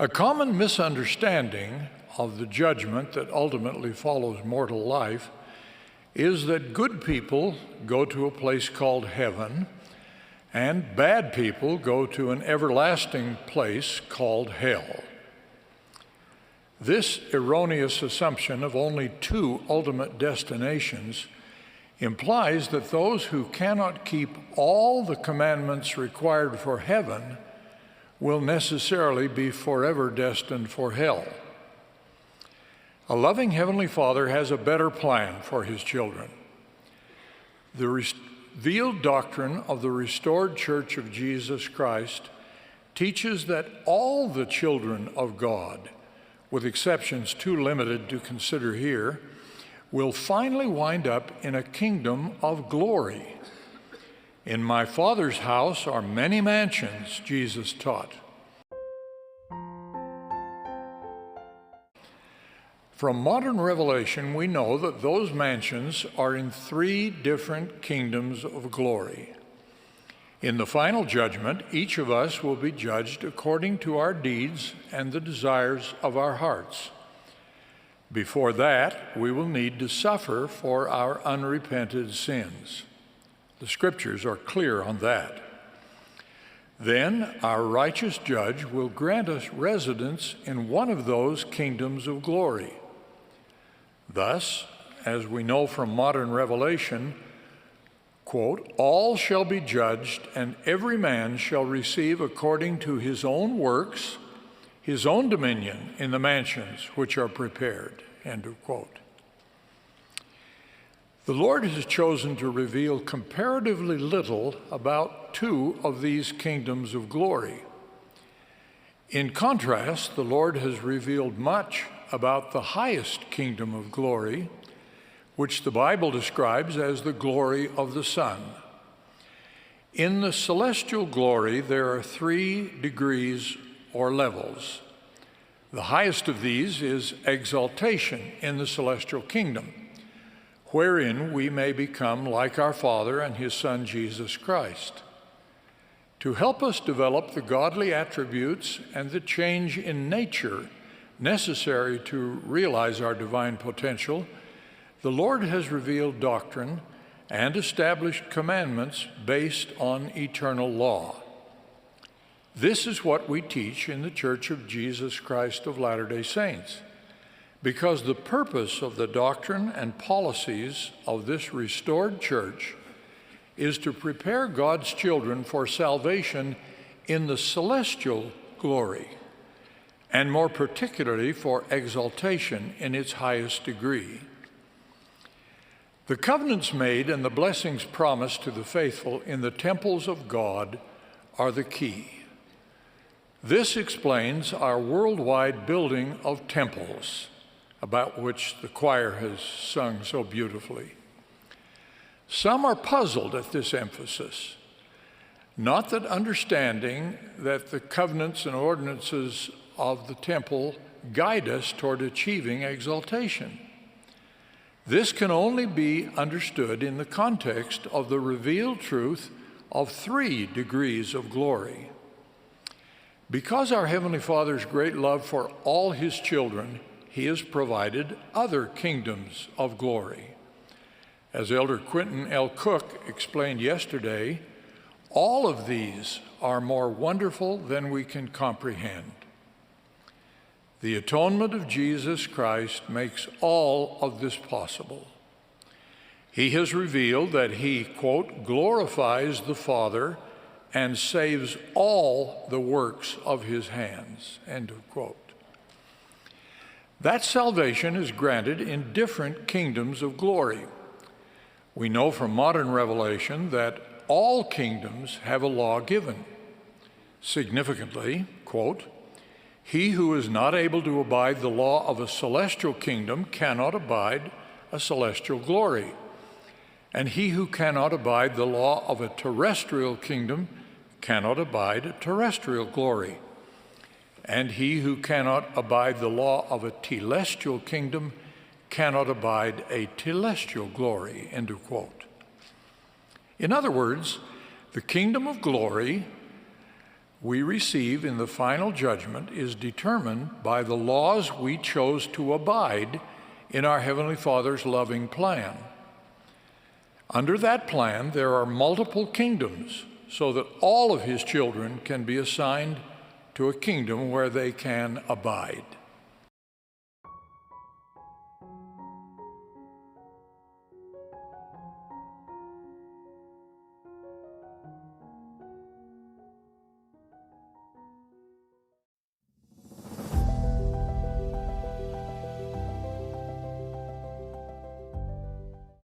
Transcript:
A common misunderstanding of the judgment that ultimately follows mortal life is that good people go to a place called heaven and bad people go to an everlasting place called hell. This erroneous assumption of only two ultimate destinations implies that those who cannot keep all the commandments required for heaven will necessarily be forever destined for hell. A loving Heavenly Father has a better plan for His children. The revealed doctrine of the restored Church of Jesus Christ teaches that all the children of God, with exceptions too limited to consider here, will finally wind up in a kingdom of glory. In my Father's house are many mansions, Jesus taught. From modern revelation, we know that those mansions are in three different kingdoms of glory. In the final judgment, each of us will be judged according to our deeds and the desires of our hearts. Before that, we will need to suffer for our unrepented sins. The Scriptures are clear on that. Then our righteous judge will grant us residence in one of those kingdoms of glory. Thus, as we know from modern revelation, quote, all shall be judged, and every man shall receive according to his own works, his own dominion in the mansions which are prepared, end of quote. The Lord has chosen to reveal comparatively little about two of these kingdoms of glory. In contrast, the Lord has revealed much about the highest kingdom of glory, which the Bible describes as the glory of the Son. In the celestial glory, there are 3 degrees or levels. The highest of these is exaltation in the celestial kingdom, wherein we may become like our Father and His Son, Jesus Christ. To help us develop the godly attributes and the change in nature necessary to realize our divine potential, the Lord has revealed doctrine and established commandments based on eternal law. This is what we teach in the Church of Jesus Christ of Latter-day Saints, because the purpose of the doctrine and policies of this restored church is to prepare God's children for salvation in the celestial glory, and more particularly for exaltation in its highest degree. The covenants made and the blessings promised to the faithful in the temples of God are the key. This explains our worldwide building of temples, about which the choir has sung so beautifully. Some are puzzled at this emphasis, not that understanding that the covenants and ordinances of the temple guide us toward achieving exaltation. This can only be understood in the context of the revealed truth of 3 degrees of glory. Because our Heavenly Father's great love for all His children, He has provided other kingdoms of glory. As Elder Quentin L. Cook explained yesterday, all of these are more wonderful than we can comprehend. The atonement of Jesus Christ makes all of this possible. He has revealed that He, quote, glorifies the Father and saves all the works of His hands, end of quote. That salvation is granted in different kingdoms of glory. We know from modern revelation that all kingdoms have a law given. Significantly, quote, he who is not able to abide the law of a celestial kingdom cannot abide a celestial glory. And he who cannot abide the law of a terrestrial kingdom cannot abide a terrestrial glory. And he who cannot abide the law of a telestial kingdom cannot abide a telestial glory, end of quote. In other words, the kingdom of glory we receive in the final judgment is determined by the laws we chose to abide in our Heavenly Father's loving plan. Under that plan, there are multiple kingdoms, so that all of his children can be assigned to a kingdom where they can abide.